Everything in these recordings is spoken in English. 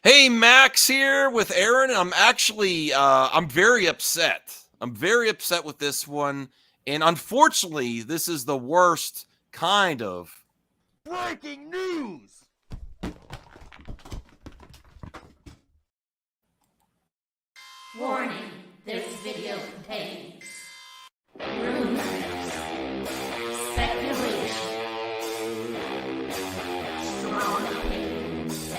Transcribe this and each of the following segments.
Hey, Max here with Aaron. I'm very upset. I'm very upset with this one. And unfortunately, this is the worst kind of breaking news. Warning, this video contains rumors, speculation, strong opinions,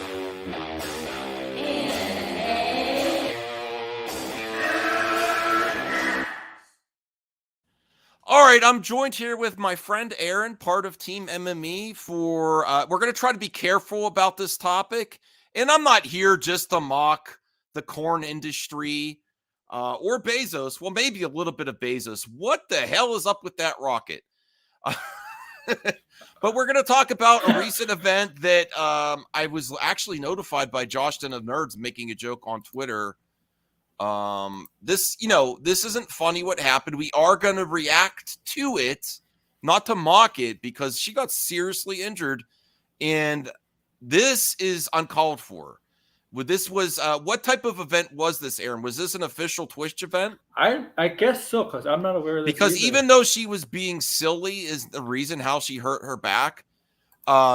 All right, I'm joined here with my friend Aaron, part of Team MME. We're going to try to be careful about this topic, and I'm not here just to mock the Korn industry or Bezos. Well, maybe a little bit of Bezos. What the hell is up with that rocket? But we're going to talk about a recent event that I was actually notified by Josh Den of Nerds making a joke on Twitter. This isn't funny what happened. We are going to react to it, not to mock it, because she got seriously injured, and this is uncalled for. What type of event was this, Aaron? Was this an official Twitch event? I guess so, because I'm not aware of this. Because either. even though she was being silly is the reason how she hurt her back,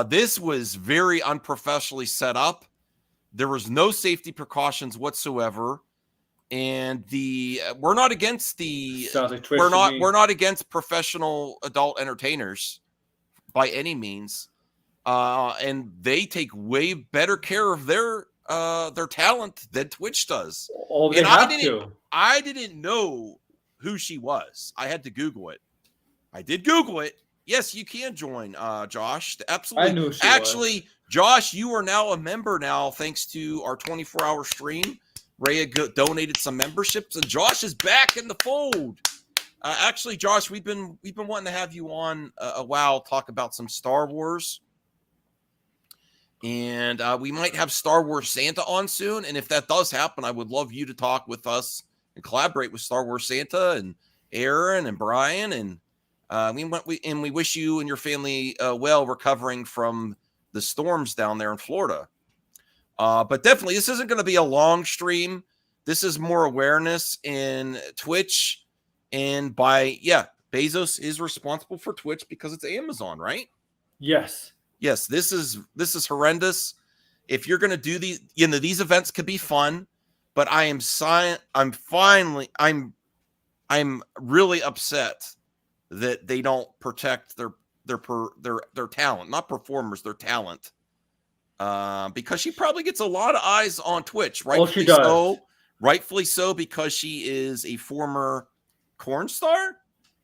this was very unprofessionally set up. There was no safety precautions whatsoever. And we're not against we're not against professional adult entertainers by any means. And they take way better care of their talent than Twitch does. Oh, they have to. I didn't know who she was. I had to Google it. I did Google it. Yes, you can join, Josh. Absolutely. I knew she Actually, Josh, you are now a member now, thanks to our 24-hour stream. Rhea donated some memberships, and Josh is back in the fold. Actually, Josh, we've been wanting to have you on a while, talk about some Star Wars, and we might have Star Wars Santa on soon. And if that does happen, I would love you to talk with us and collaborate with Star Wars Santa and Aaron and Brian. And we wish you and your family well recovering from the storms down there in Florida. But definitely, this isn't going to be a long stream. This is more awareness in Twitch. And Bezos is responsible for Twitch because it's Amazon, right? Yes. Yes, this is horrendous. If you're going to do these events could be fun, but I'm really upset that they don't protect their talent, not performers, their talent. Because she probably gets a lot of eyes on Twitch, right? Oh, she does. Rightfully so, because she is a former Korn star,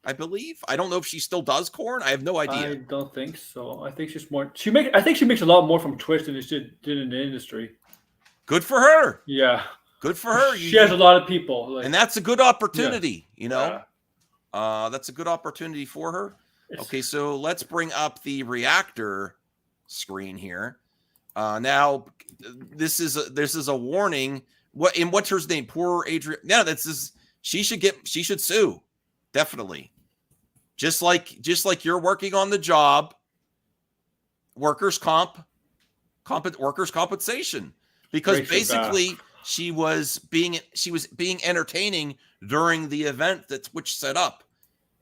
I believe. I don't know if she still does Korn. I have no idea. I don't think so. I think she's more. I think she makes a lot more from Twitch than she did in the industry. Good for her. Yeah. Good for her. She has a lot of people, and that's a good opportunity. Yeah. That's a good opportunity for her. Okay, so let's bring up the reactor screen here. Now, this is a warning. What's her name? Poor Adriana. Yeah, she should sue, definitely. Just like you're working on the job, workers' compensation, because basically she was being entertaining during the event that Twitch set up.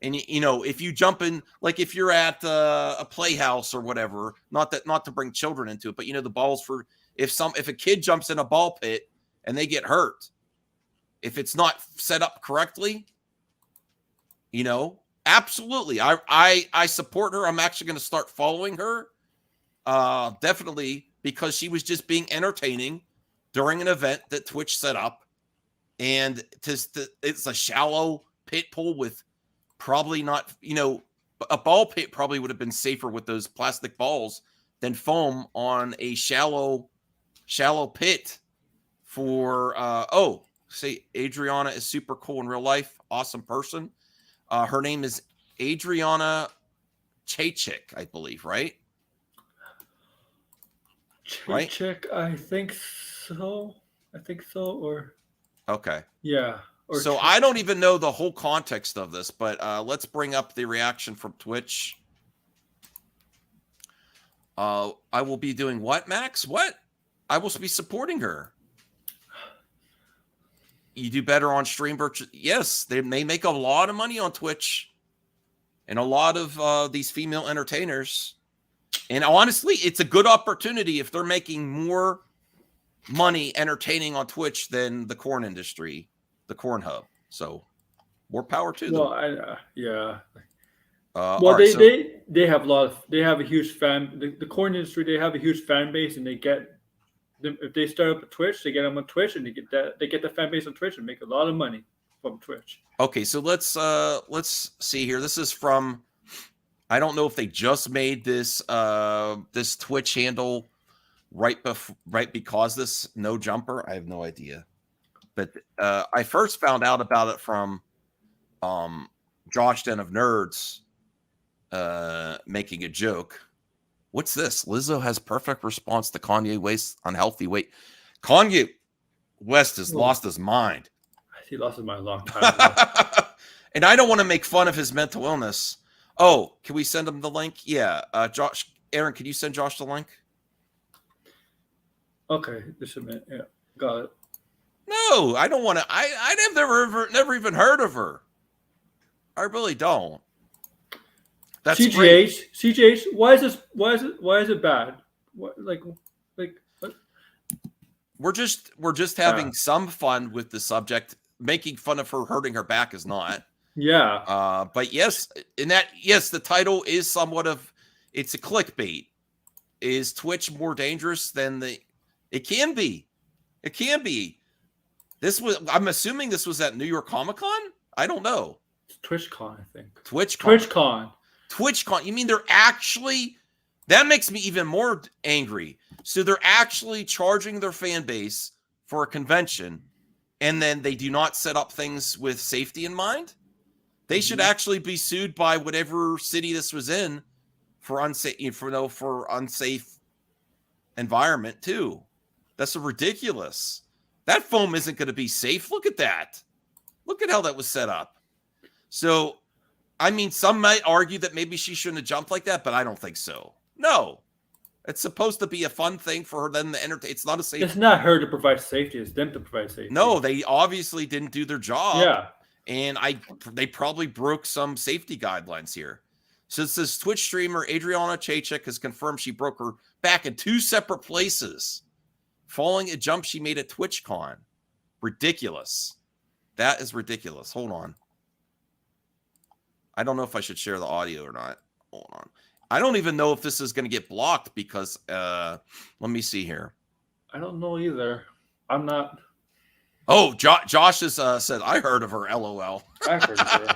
And if you jump in, like if you're at a playhouse or whatever, not to bring children into it, but the balls for if a kid jumps in a ball pit and they get hurt, if it's not set up correctly, absolutely, I support her. I'm actually going to start following her, definitely, because she was just being entertaining during an event that Twitch set up, and it's a shallow pit pool with. Probably not, a ball pit probably would have been safer with those plastic balls than foam on a shallow pit for, say Adriana is super cool in real life. Awesome person. Her name is Adriana Chechik, I believe, right? Chechik, I think so. Or. Okay. Yeah. So I don't even know the whole context of this, but let's bring up the reaction from Twitch. I will be doing what, Max? What? I will be supporting her. You do better on stream virtual. Yes, they may make a lot of money on Twitch, and a lot of these female entertainers. And honestly, it's a good opportunity if they're making more money entertaining on Twitch than the Korn industry, the Korn Hub. So more power to them. Well, yeah. Well, they have a huge fan. The Korn industry, they have a huge fan base, and they get them if they start up a Twitch, they get them on Twitch, and they get the fan base on Twitch and make a lot of money from Twitch. Okay, so let's see here. This is from, I don't know if they just made this this Twitch handle right because this no jumper. I have no idea, but I first found out about it from Josh Den of Nerds making a joke. What's this? Lizzo has perfect response to Kanye West's unhealthy weight. Kanye West has lost his mind. He lost his mind a long time ago. And I don't want to make fun of his mental illness. Oh, can we send him the link? Yeah. Josh, Aaron, can you send Josh the link? Okay, just a minute. Yeah, got it. No, I don't want to. I've never even heard of her. I really don't. That's CGH. Why is it bad? What? We're just having some fun with the subject. Making fun of her hurting her back is not. Yeah. But yes, the title is somewhat of, it's a clickbait. Is Twitch more dangerous than it can be? It can be. I'm assuming this was at New York Comic Con? I don't know. It's TwitchCon, I think. TwitchCon. You mean they're actually, that makes me even more angry. So they're actually charging their fan base for a convention, and then they do not set up things with safety in mind? They should actually be sued by whatever city this was in for unsafe environment too. That's ridiculous. That foam isn't going to be safe. Look at that. Look at how that was set up. So, I mean, some might argue that maybe she shouldn't have jumped like that, but I don't think so. No. It's supposed to be a fun thing for her then to entertain. It's not a safety. It's not her to provide safety. It's them to provide safety. No, they obviously didn't do their job. Yeah. And they probably broke some safety guidelines here. So it says Twitch streamer Adriana Chechik has confirmed she broke her back in 2 separate places following a jump she made at TwitchCon. Ridiculous. That is ridiculous. Hold on. I don't know if I should share the audio or not. Hold on. I don't even know if this is going to get blocked because let me see here. I don't know either. I'm not. Oh, Josh has said, I heard of her, LOL. I heard of her.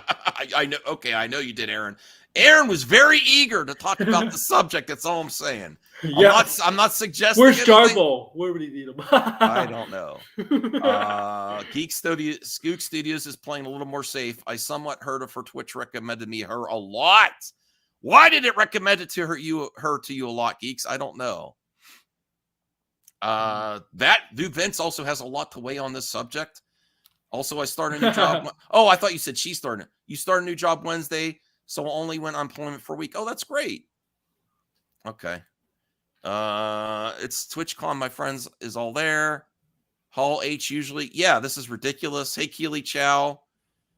I know. Okay, I know you did, Aaron. Aaron was very eager to talk about the subject. That's all I'm saying. Yeah. I'm not suggesting. Where's Jarbo? Where would he need him? I don't know. Skook Studios is playing a little more safe. I somewhat heard of her. Twitch recommended her a lot. Why did it recommend it to her to you a lot, Geeks? I don't know. That dude Vince also has a lot to weigh on this subject. Also, I started a new job. Oh, I thought you said she started. You started a new job Wednesday, so I only went on employment for a week. Oh, that's great. Okay. It's TwitchCon, my friends, is all there. Hall H usually. Yeah, this is ridiculous. Hey, Keely Chow.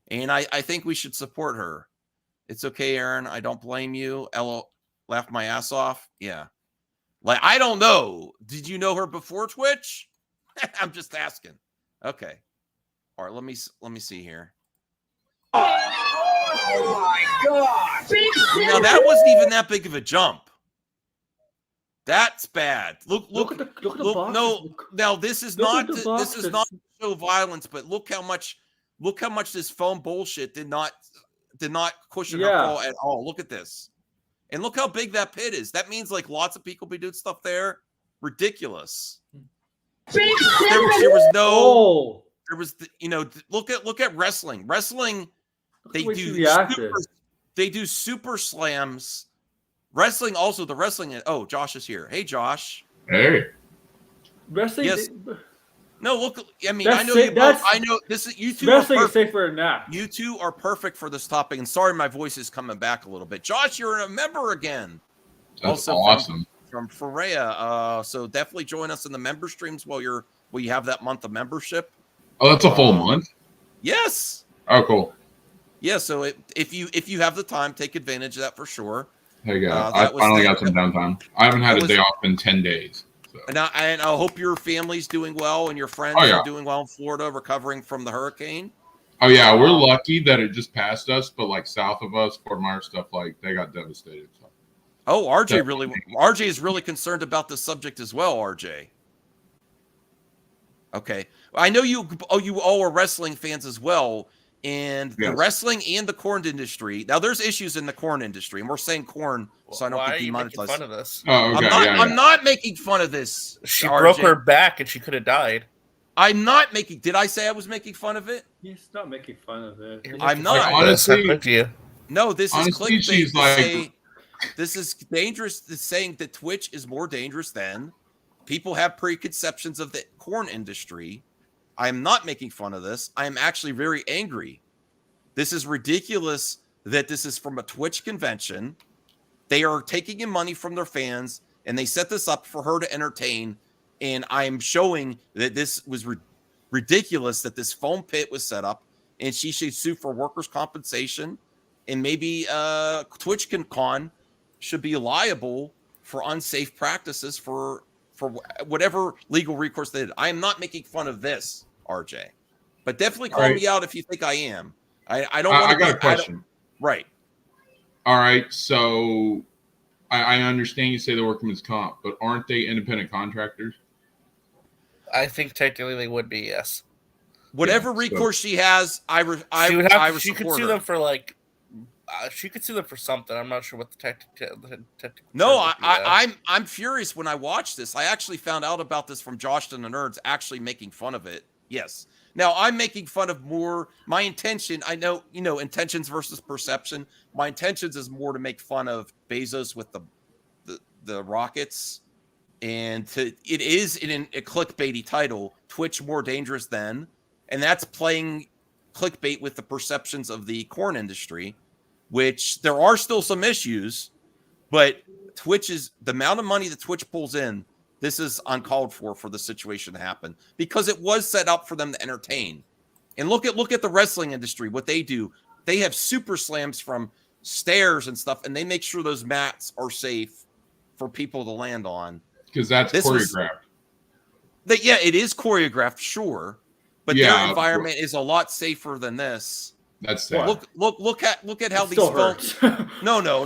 And I think we should support her. It's okay, Aaron. I don't blame you. Ella laughed my ass off. Yeah. Like, I don't know. Did you know her before Twitch? I'm just asking. Okay. All right, let me see here. Oh my God! Now that wasn't even that big of a jump. That's bad. Look at the boxes. No, now this is not show violence, but look how much this foam bullshit did not cushion her fall at all. Look at this. And look how big that pit is. That means like lots of people be doing stuff there. Ridiculous. There was no. There was, look at wrestling. Wrestling, they do super slams. Wrestling also the wrestling. Oh, Josh is here. Hey, Josh. Hey. Wrestling. Yes. No, look. I mean, I know you both. I know this is you two. Wrestling is safer than that. You two are perfect for this topic. And sorry, my voice is coming back a little bit. Josh, you're a member again. That's also awesome. from Freya. So definitely join us in the member streams while you have that month of membership. Oh, that's a full month? Yes. Oh, cool. Yeah, so if you have the time, take advantage of that for sure. There you go. I finally got some downtime. I haven't had a day off in 10 days. So. And I hope your family's doing well and your friends are doing well in Florida, recovering from the hurricane. Oh, yeah, we're lucky that it just passed us, but like south of us, Fort Myers, stuff like they got devastated. So. Oh, RJ is really concerned about this subject as well, RJ. Okay. I know you all are wrestling fans as well. And the wrestling and the corn industry. Now, there's issues in the corn industry, and we're saying corn, so I don't get demonetized. Why are you making fun of this? Oh, okay. I'm not making fun of this. She broke her back, and she could have died. I'm not making. Did I say I was making fun of it? He's not making fun of it. I'm not. Honestly, no. This is clickbait. Like... This is dangerous. It's saying that Twitch is more dangerous than people have preconceptions of the corn industry. I am not making fun of this. I am actually very angry. This is ridiculous that this is from a Twitch convention. They are taking in money from their fans, and they set this up for her to entertain. And I am showing that this was ridiculous that this foam pit was set up, and she should sue for workers' compensation. And maybe TwitchCon should be liable for unsafe practices for whatever legal recourse they did. I am not making fun of this, RJ, but definitely call me out if you think I am. I don't want to. I got a question. Right. All right. So I understand you say the workman's comp, but aren't they independent contractors? I think technically they would be, yes. Whatever recourse she has, she could sue them for like. She could sue them for something. I'm not sure what the technical. No, I'm furious when I watched this. I actually found out about this from Josh and the Nerds actually making fun of it. Yes. Now I'm making fun of more. My intention, I know, intentions versus perception. My intentions is more to make fun of Bezos with the rockets, and it is in a clickbaity title. Twitch more dangerous than, and that's playing clickbait with the perceptions of the corn industry. Which there are still some issues, but Twitch is the amount of money that Twitch pulls in. This is uncalled for the situation to happen because it was set up for them to entertain. And look at the wrestling industry. What they do, they have super slams from stairs and stuff, and they make sure those mats are safe for people to land on. Because that's choreographed. It is choreographed, sure, but their environment is a lot safer than this. That's sad. Look at how these hurts. No. I know.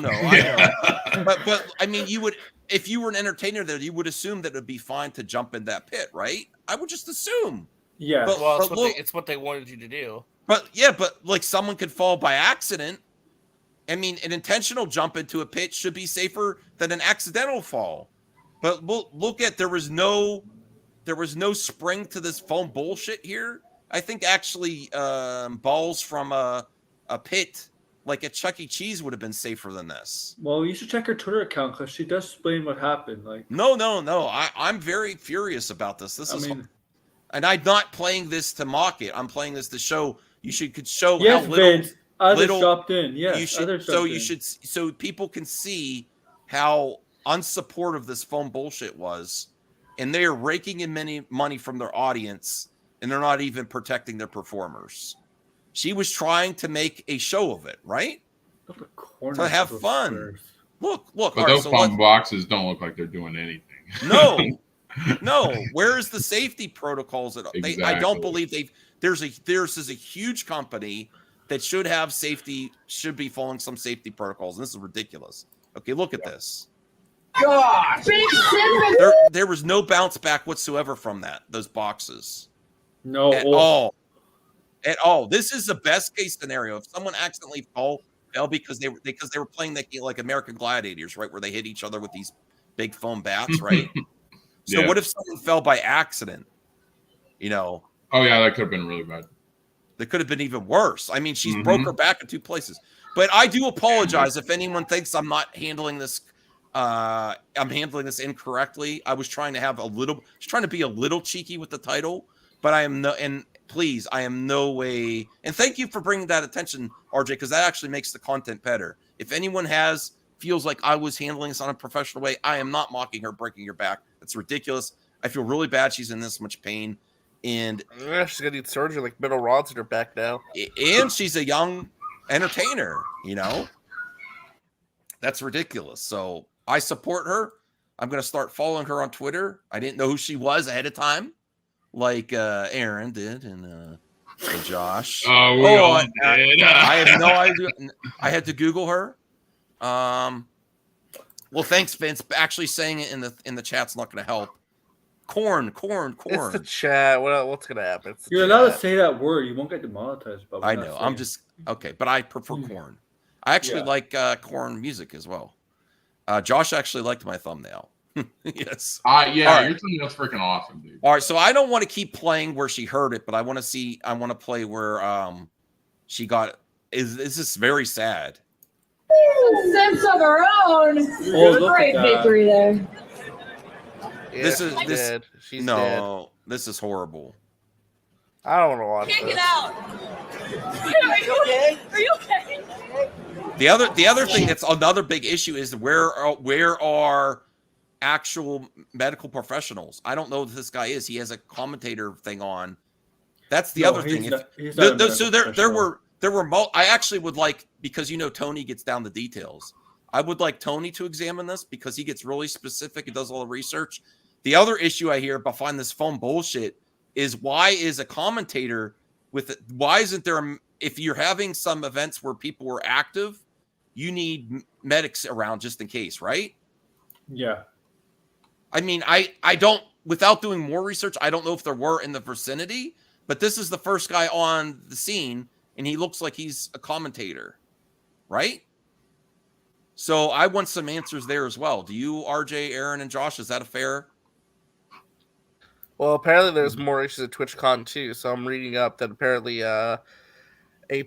But I mean, you would, if you were an entertainer there, you would assume that it would be fine to jump in that pit, right? I would just assume. Yeah. But it's what they wanted you to do. But like someone could fall by accident. I mean, an intentional jump into a pit should be safer than an accidental fall. But look at there was no spring to this foam bullshit here. I think actually balls from a pit like a Chuck E. Cheese would have been safer than this. Well, you should check her Twitter account because she does explain what happened. Like, no. I'm very furious about this. And I'm not playing this to mock it. I'm playing this to show could show how little. Vince, others dropped in. Yes, so people can see how unsupportive this foam bullshit was, and they are raking in money from their audience. And they're not even protecting their performers. She was trying to make a show of it, right? To have fun. Look. But those foam boxes don't look like they're doing anything. No. Where is the safety protocols at all? Exactly. I don't believe there's a huge company that should be following some safety protocols. And this is ridiculous. Okay, look at this. God! There was no bounce back whatsoever from those boxes. No, at all. This is the best case scenario. If someone accidentally fell because they were playing like American Gladiators, right, where they hit each other with these big foam bats, right? So what if someone fell by accident? Oh yeah, that could have been really bad. That could have been even worse. I mean, she's broke her back in 2 places. But I do apologize if anyone thinks I'm not handling this. I'm handling this incorrectly. I was trying to be a little cheeky with the title. But I am no way. And thank you for bringing that attention, RJ, because that actually makes the content better. If anyone has feels like I was handling this on a professional way. I am not mocking her breaking your back. That's ridiculous. I feel really bad she's in this much pain. And yeah, she's gonna need surgery, like metal rods in her back now. And she's a young entertainer, That's ridiculous. So I support her. I'm gonna start following her on Twitter. I didn't know who she was ahead of time, like Aaron did and Josh. Oh, we all did. I have no idea. I had to Google her. Well, thanks, Vince. Actually saying it in the chat's not going to help. Korn. It's the chat. What's gonna happen? You're allowed to say that word. You won't get demonetized. But I know. I'm just okay, but I prefer Korn. I actually like Korn music as well. Josh actually liked my thumbnail. Yes. Yeah, your thumbnail's freaking awesome, dude. All right, so I don't want to keep playing where she heard it, but I want to play where she got. Is this very sad? Sense of her own. Great victory there. Yeah, she's dead. This is horrible. I don't want to watch Can't this. get out. Are you okay? Are you okay? The other thing that's another big issue is where are actual medical professionals? I don't know who this guy is. He has a commentator thing on. That's the other thing. So there were I actually would like, because Tony gets down the details. I would like Tony to examine this because he gets really specific and does all the research. The other issue I hear behind this phone bullshit is why is a commentator why isn't there, if you're having some events where people were active, you need medics around just in case, right? Yeah. I mean, I don't, without doing more research, I don't know if there were in the vicinity, but this is the first guy on the scene and he looks like he's a commentator, right? So I want some answers there as well. Do you, RJ, Aaron, and Josh, is that a fair? Well, apparently there's more issues at TwitchCon too. So I'm reading up that apparently a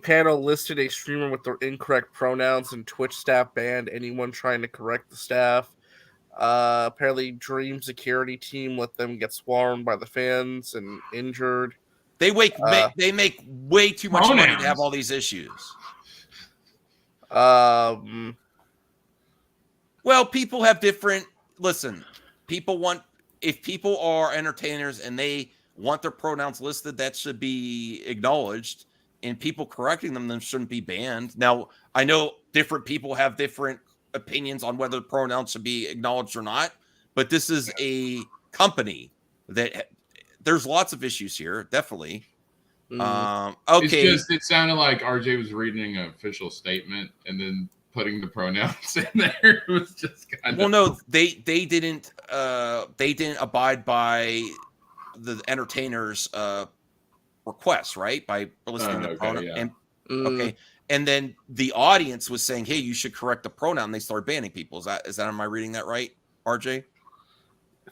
panel listed a streamer with their incorrect pronouns, and Twitch staff banned anyone trying to correct the staff. Apparently Dream security team let them get swarmed by the fans and injured. They make way too much money to have all these issues. Well, people have different. Listen, if people are entertainers and they want their pronouns listed, that should be acknowledged. And people correcting them shouldn't be banned. Now, I know different people have different opinions on whether pronouns should be acknowledged or not, but this is a company that there's lots of issues here, definitely. Okay. It sounded like RJ was reading an official statement and then putting the pronouns in there. It was just kind of. Well, no, they didn't abide by the entertainer's request, right? By listing the pronoun. Yeah. Okay. And then the audience was saying, hey, you should correct the pronoun. And they started banning people. Is that, am I reading that right, RJ?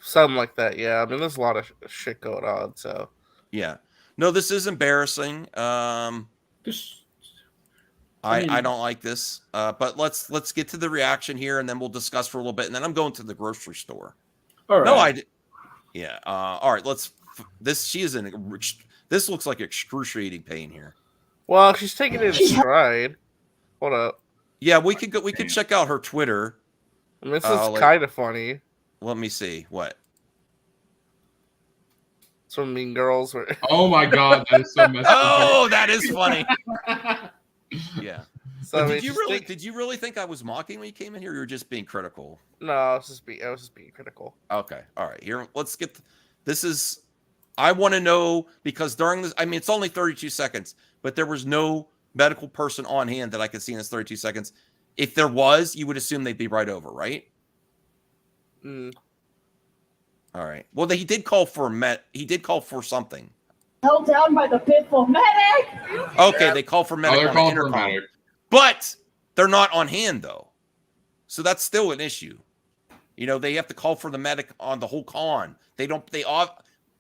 Something like that, yeah. I mean, there's a lot of shit going on, so. Yeah. No, this is embarrassing. I don't like this. But let's get to the reaction here, and then we'll discuss for a little bit. And then I'm going to the grocery store. All right. Yeah. All right. This looks like excruciating pain here. Well, she's taking it in stride. Hold up. Yeah, we could check out her Twitter. I mean, this is kind of funny. Let me see. What? Some Mean Girls. Oh my god, that is so messed up. Oh, that is funny. Yeah. So, did you really think I was mocking when you came in here? Or you were just being critical? No, I was just being critical. Okay. All right. Here, let's get. I want to know, because during this, I mean, it's only 32 seconds, but there was no medical person on hand that I could see in this 32 seconds. If there was, you would assume they'd be right over, right? Mm. All right. Well, he did call for He did call for something. Held down by the pitfall medic. Okay, they call for medic on the intercom, but they're not on hand though, so that's still an issue. They have to call for the medic on the whole con.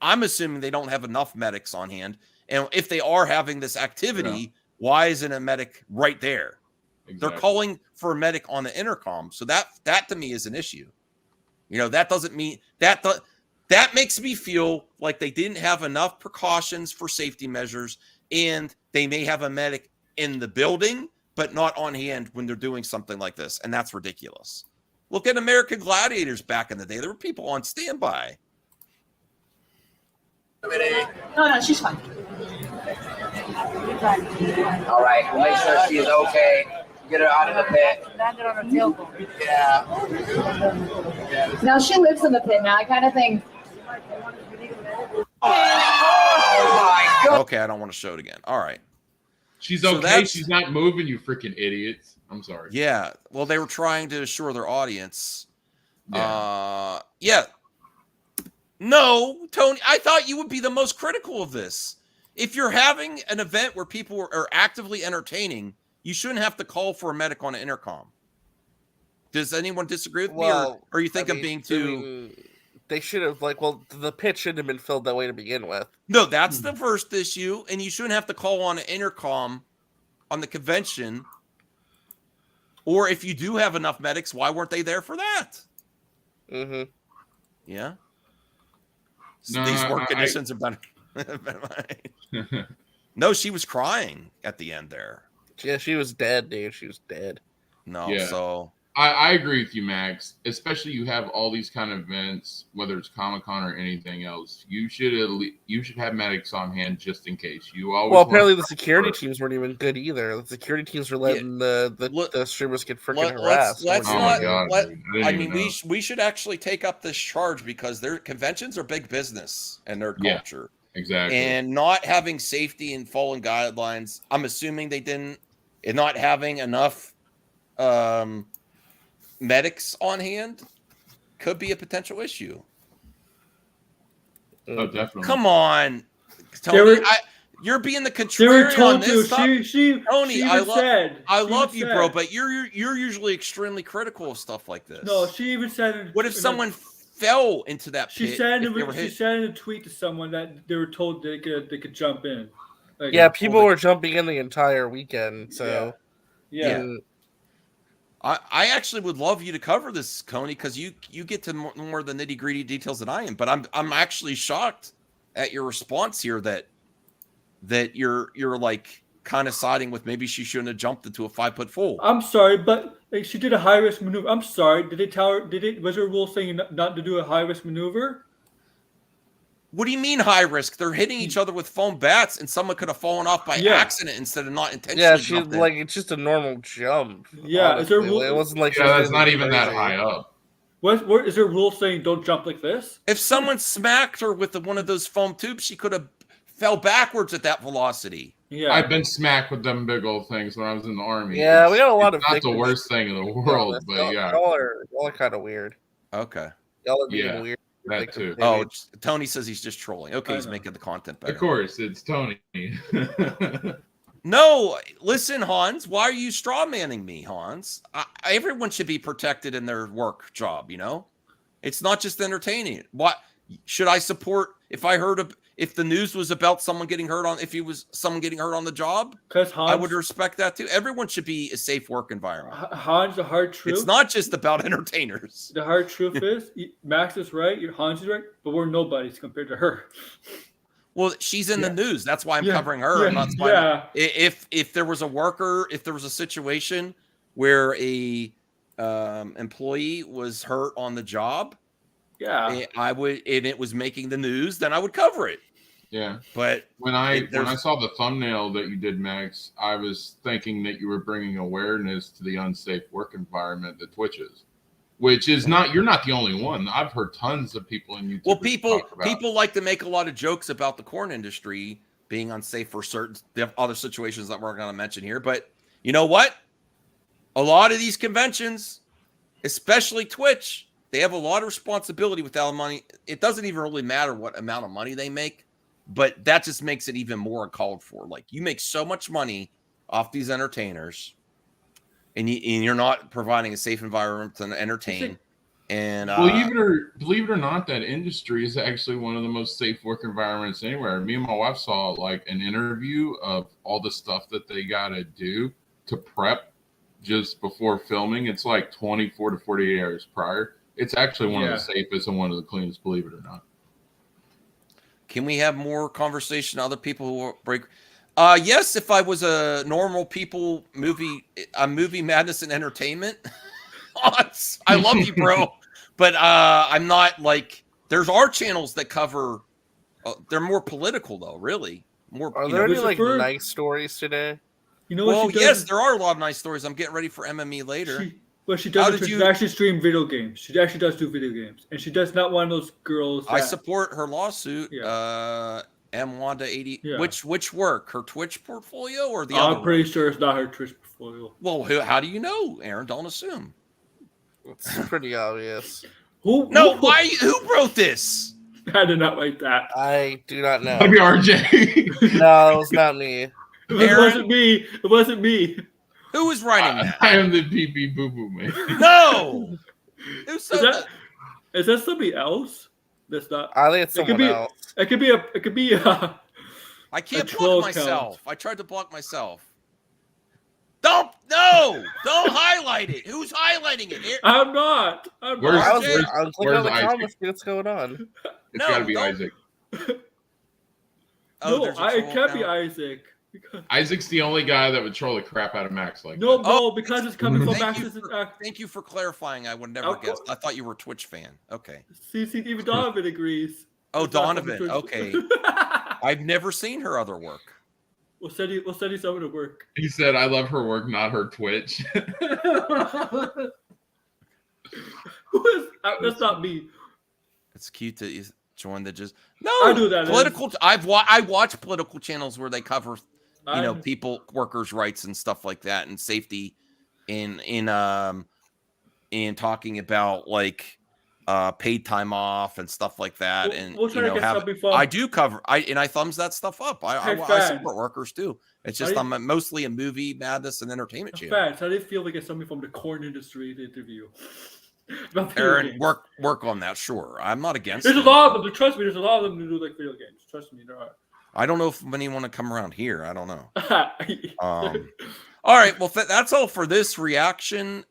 I'm assuming they don't have enough medics on hand. And if they are having this activity, why isn't a medic right there? Exactly. They're calling for a medic on the intercom. So that to me is an issue. That doesn't mean that makes me feel like they didn't have enough precautions for safety measures, and they may have a medic in the building, but not on hand when they're doing something like this, and that's ridiculous. Look at American Gladiators back in the day. There were people on standby. No, she's fine. All right, we'll make sure she's okay. Get her out of the pit. Landed on her tailbone. Yeah. Now she lives in the pit now. I kind of think. Oh my God. Okay, I don't want to show it again. All right. She's So okay. that's- She's not moving, you freaking idiots. I'm sorry. Yeah. Well, they were trying to assure their audience. Yeah. No, Tony, I thought you would be the most critical of this. If you're having an event where people are actively entertaining, you shouldn't have to call for a medic on an intercom. Does anyone disagree with me, or you think I'm being too... They should have, the pitch shouldn't have been filled that way to begin with. No, that's the first issue, and you shouldn't have to call on an intercom on the convention. Or if you do have enough medics, why weren't they there for that? Mm-hmm. Yeah. No, These work conditions are better. No, she was crying at the end there. Yeah, she was dead, dude. She was dead. No, Yeah. so I agree with you, Max. Especially you have all these kind of events, whether it's Comic-Con or anything else. You should have medics on hand just in case. You always Well, apparently the security teams weren't even good either. The security teams were letting Let- the streamers get freaking let's harassed. let's Oh not. my God, let- dude. I didn't I even mean, know. we should actually take up this charge because their conventions are big business and nerd Yeah. culture, Exactly. and not having safety and following guidelines. I'm assuming they didn't, and not having enough medics on hand could be a potential issue. Oh, definitely. Come on, They Tony. were- You're being the They were contrarian on told to. this stuff. Tony, I love you, bro, but you're usually extremely critical of stuff like this. No, she even said. What if someone fell into that pit? She said if they were she hit? said in a tweet to someone that they were told they could jump in. Like, Yeah, people were jumping in the entire weekend. So Yeah. and- I actually would love you to cover this, Coney, because you get to more of the nitty gritty details than I am. But I'm actually shocked at your response here that you're like kind of siding with maybe she shouldn't have jumped into a 5-foot pool. I'm sorry, but she did a high risk maneuver. I'm sorry. Did they tell her? Was there a rule saying not to do a high risk maneuver? What do you mean high risk? They're hitting each other with foam bats, and someone could have fallen off by accident instead of not intentionally. yeah, she jumped in. it's just a normal jump. Yeah, is there a honestly. rule? It wasn't like she Yeah, was that's doing not anything even that crazy. high up. What is there a rule saying don't jump like this? If someone smacked her with one of those foam tubes, she could have fell backwards at that velocity. Yeah. I've been smacked with them big old things when I was in the army. Yeah, we got a lot It's of not the victims. worst thing in the world, but yeah, y'all are kind of weird. Okay. Y'all are being Yeah, weird. that victims, too. maybe. Oh, Tony says he's just trolling. Okay, I he's know. making the content better. of course, it's Tony. No, listen, Hans. Why are you straw manning me, Hans? Everyone should be protected in their work job. You know, it's not just entertaining. What should I support? If the news was about someone getting hurt on the job, Because Hans, I would respect that too. Everyone should be a safe work environment. Hans, the hard truth. It's not just about entertainers. The hard truth is, Max is right, Hans is right, but we're nobodies compared to her. Well, she's in the news. That's why I'm Yeah, covering her. yeah, I'm not yeah. If there was a worker, if there was a situation where a employee was hurt on the job, Yeah. I would, and it was making the news, then I would cover it. Yeah. But When I there's- saw the thumbnail that you did, Max, I was thinking that you were bringing awareness to the unsafe work environment that Twitch is, which is not. You're not the only one. I've heard tons of people in YouTube. well, people like to make a lot of jokes about the corn industry being unsafe for certain other situations that we're going to mention here. But you know what? A lot of these conventions, especially Twitch, they have a lot of responsibility with that money. It doesn't even really matter what amount of money they make, but that just makes it even more uncalled for. Like, you make so much money off these entertainers, and you're not providing a safe environment to entertain. And believe it or not, that industry is actually one of the most safe work environments anywhere. Me and my wife saw like an interview of all the stuff that they got to do to prep just before filming. It's like 24 to 48 hours prior. It's actually one of the safest and one of the cleanest, believe it or not. Can we have more conversation? Other people who break. Yes, if I was a normal movie madness and entertainment. I love you, bro. But I'm not like there's our channels that cover they're more political though, really. More Are you there know. any like Lucifer? nice stories today? You know what Well, she does? yes, there are a lot of nice stories. I'm getting ready for MME later. What she How does did is you- she actually stream video games. She actually does do video games, and she does not one of those girls. I that- support her lawsuit. Yeah. M Wanda 80. Yeah. Which work? Her Twitch portfolio or the I'm other pretty one? sure it's not her Twitch portfolio. Well, how do you know, Aaron? Don't assume. It's pretty obvious. Who? Who wrote this? I did not like that. I do not know. Maybe RJ. No, it was not me. It Aaron? wasn't me. It wasn't me. Who is writing that? I am the pee boo boo man. No. Who said Is that? that is that somebody else? That's not. I think it's It could someone be. else. It could be a. It could be a. I can't troll block account. myself. I tried to block myself. Don't highlight it. Who's highlighting it? I'm not. I'm Where's- not. I'm clicking on the Isaac? comments. See what's going on. It's No, got to be don't- Isaac. Oh, No, there's a it troll can't be account. Isaac. Because, Isaac's the only guy that would troll the crap out of Max like no, that. no, because it's coming from Thank you Max's. Thank you for clarifying. I would never Of guess. course. I thought you were a Twitch fan. Okay. See, even Donovan agrees. Oh, It's not from Donovan. Twitch. Okay. I've never seen her other work. We'll send you some of the work. He said, "I love her work, not her Twitch." Who is? That's not me. It's cute that you joined the just. No, I do that. political. I watch political channels where they cover, I- people, workers' rights and stuff like that, and safety, in talking about like paid time off and stuff like that, and we'll try to get something from. I do cover. I thumbs that stuff up. I Hey, I fans. support workers too. It's just I'm mostly a movie madness and entertainment channel. Fans, how do you feel to get something from the Korn industry to interview? About video Aaron, games. work on that. Sure, I'm not against. There's a it. lot of them. Trust me, there's a lot of them who do like video games. Trust me, there are. I don't know if many want to come around here. I don't know. All right. Well, that's all for this reaction.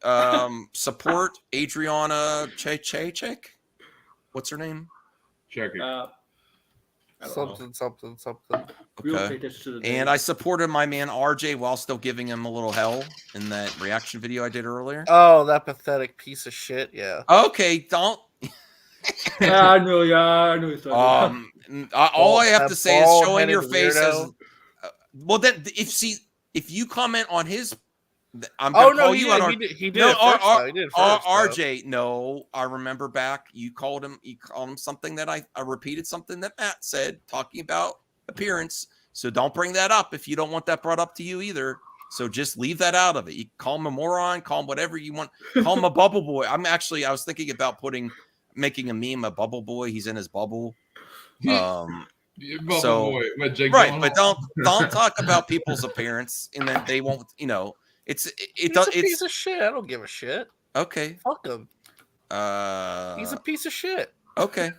Support Adriana Chechik. What's her name? Check it. I don't know. Something. We don't Okay. pay attention to the And names. I supported my man RJ while still giving him a little hell in that reaction video I did earlier. Oh, that pathetic piece of shit. Yeah. Okay, don't. Yeah, I know. Yeah, I know. It's not All I have to say is showing your bald-headed face as. weirdo. Well, then if you comment on his, I'm Oh gonna no, call he you did. out. He did. He did No, it first. Though. He did it first. though. RJ, no, I remember back. You called him something that I repeated something that Matt said talking about appearance. So don't bring that up if you don't want that brought up to you either. So just leave that out of it. You call him a moron, call him whatever you want. Call him a bubble boy. I was thinking about making a meme, a bubble boy. He's in his bubble. Yeah, Bubble so- Boy, what, Jake Right, Gyllenhaal? but don't talk about people's appearance and then they won't. It's He's a piece of shit. I don't give a shit. okay. Fuck him. He's a piece of shit. Okay.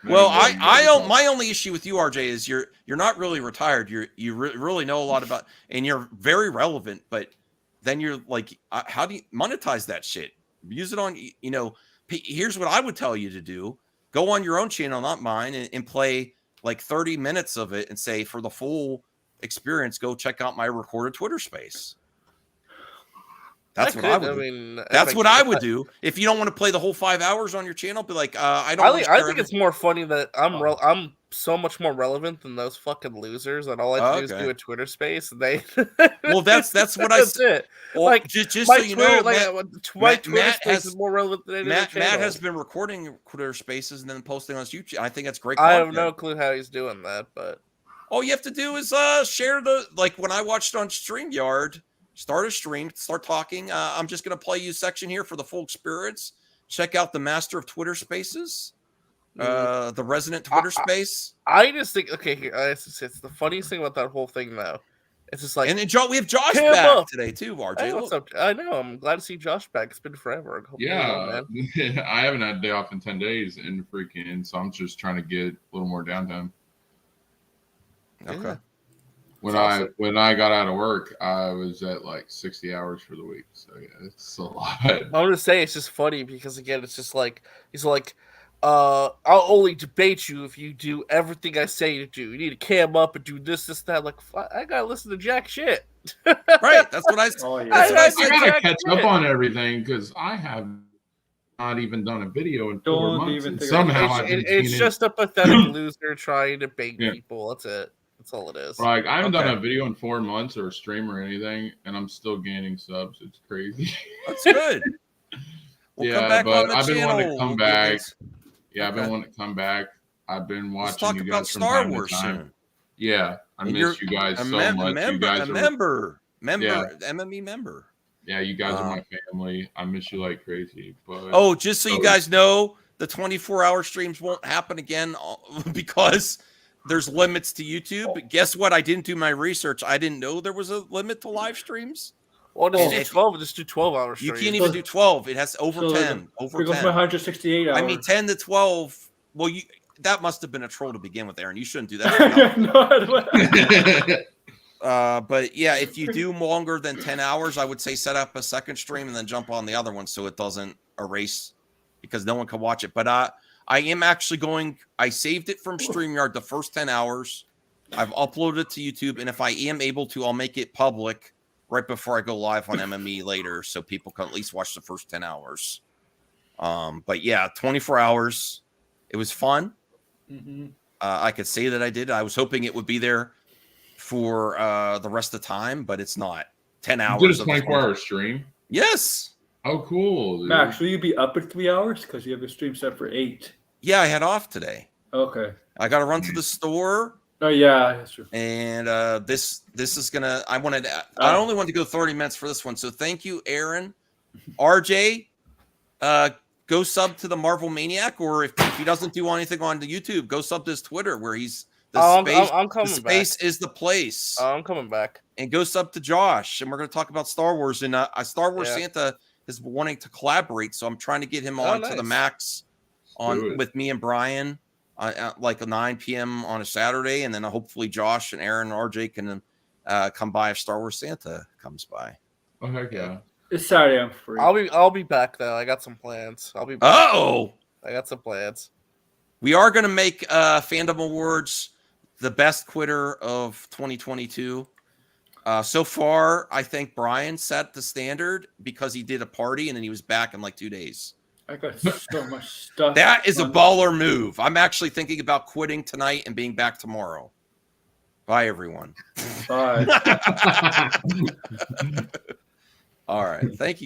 Well, Man, my only issue with you, RJ, is you're not really retired. You really know a lot about, and you're very relevant. But then you're like, how do you monetize that shit? Use it on, Here's what I would tell you to do: go on your own channel, not mine, and play like 30 minutes of it, and say for the full experience, go check out my recorded Twitter space. That's what I would. That's what I would do. If you don't want to play the whole 5 hours on your channel, be like, I don't. I think it's more funny that I'm so much more relevant than those fucking losers, and all I do is do a Twitter space. And they Well, that's what I that's said. it. Well, Like, just my so you Twitter, know, my Twitter Matt space has- is more relevant than any Matt other channel. has been recording Twitter Spaces and then posting on his YouTube. I think that's great. I have content. no clue how he's doing that, but All you have to do is share when I watched on StreamYard. Start a stream, start talking. I'm just going to play you a section here for the full experience. Check out the master of Twitter Spaces, the resident Twitter space. I just think it's the funniest thing about that whole thing, though. It's just like, And then we have Josh Him back up. today too. RJ, hey, what's look. up? I know. I'm glad to see Josh back. It's been forever. I hope you're well, Yeah, man. I haven't had a day off in 10 days, and so I'm just trying to get a little more downtime. Okay. Yeah. When It's I got out of work, I was at like 60 hours for the week. So yeah, it's a lot. I'm gonna say it's just funny because again, it's just like he's like, I'll only debate you if you do everything I say to do. You need to cam up and do this, that. Like, I gotta listen to jack shit. Right. That's what I. Oh, yeah. That's what I I said. gotta Jack catch shit. up on everything because I have not even done a video in 4 Don't months. even And think somehow about I've been It's seeing just a pathetic loser trying to bait Yeah. people. That's it. That's all it is. like I haven't Okay. done a video in 4 months or a stream or anything, and I'm still gaining subs. It's crazy. That's good. We'll come Yeah, back but on the I've been channel. wanting to come We'll back. get this- Yeah, I've been Okay. wanting to come back. I've been Let's watching talk you about guys from Star time Wars to time. soon. Yeah, I And miss you guys so much. You guys are member, Yeah. MME member. Yeah, you guys are my family. I miss you like crazy. But Oh, just so you Oh. guys know, the 24-hour streams won't happen again because there's limits to YouTube. But guess what? I didn't do my research. I didn't know there was a limit to live streams. Well, just do If- 12. Just do 12-hour You streams. can't even do 12. It has over So 10. Over It goes 10. from 168 hours. I mean, 10 to 12. Well, that must have been a troll to begin with, Aaron. You shouldn't do that. No, But yeah, if you do longer than 10 hours, I would say set up a second stream and then jump on the other one so it doesn't erase because no one can watch it. But I am actually I saved it from StreamYard the first 10 hours. I've uploaded it to YouTube. And if I am able to, I'll make it public right before I go live on MME later so people can at least watch the first 10 hours. But yeah, 24 hours. It was fun. mm-hmm. I could say that I did. I was hoping it would be there for the rest of the time, but it's not. 10 hours. You did a 24-hour stream? Yes. Oh, cool. Dude. Max, will you be up in 3 hours? Because you have the stream set for 8. Yeah, I had off today. Okay. I got to run to the store. Oh, yeah, that's true. And this is gonna. I only wanted to go 30 minutes for this one. So thank you, Aaron. RJ, go sub to the Marvel Maniac, or if he doesn't do anything on the YouTube, go sub to his Twitter where he's I'm coming the space back. is the place. I'm coming back. And go sub to Josh, and we're going to talk about Star Wars. And Star Wars Santa is wanting to collaborate, so I'm trying to get him on to the Max with me and Brian, like a 9 p.m. on a Saturday, and then hopefully Josh and Aaron and RJ can come by if Star Wars Santa comes by. Oh heck yeah! It's Saturday. I'm free. I'll be back though. I got some plans. I'll be back. Oh, I got some plans. We are going to make Fandom Awards the best Quitter of 2022. So far, I think Brian set the standard because he did a party and then he was back in like 2 days. I got so much stuff. That is a baller move. I'm actually thinking about quitting tonight and being back tomorrow. Bye, everyone. Bye. All right. Thank you.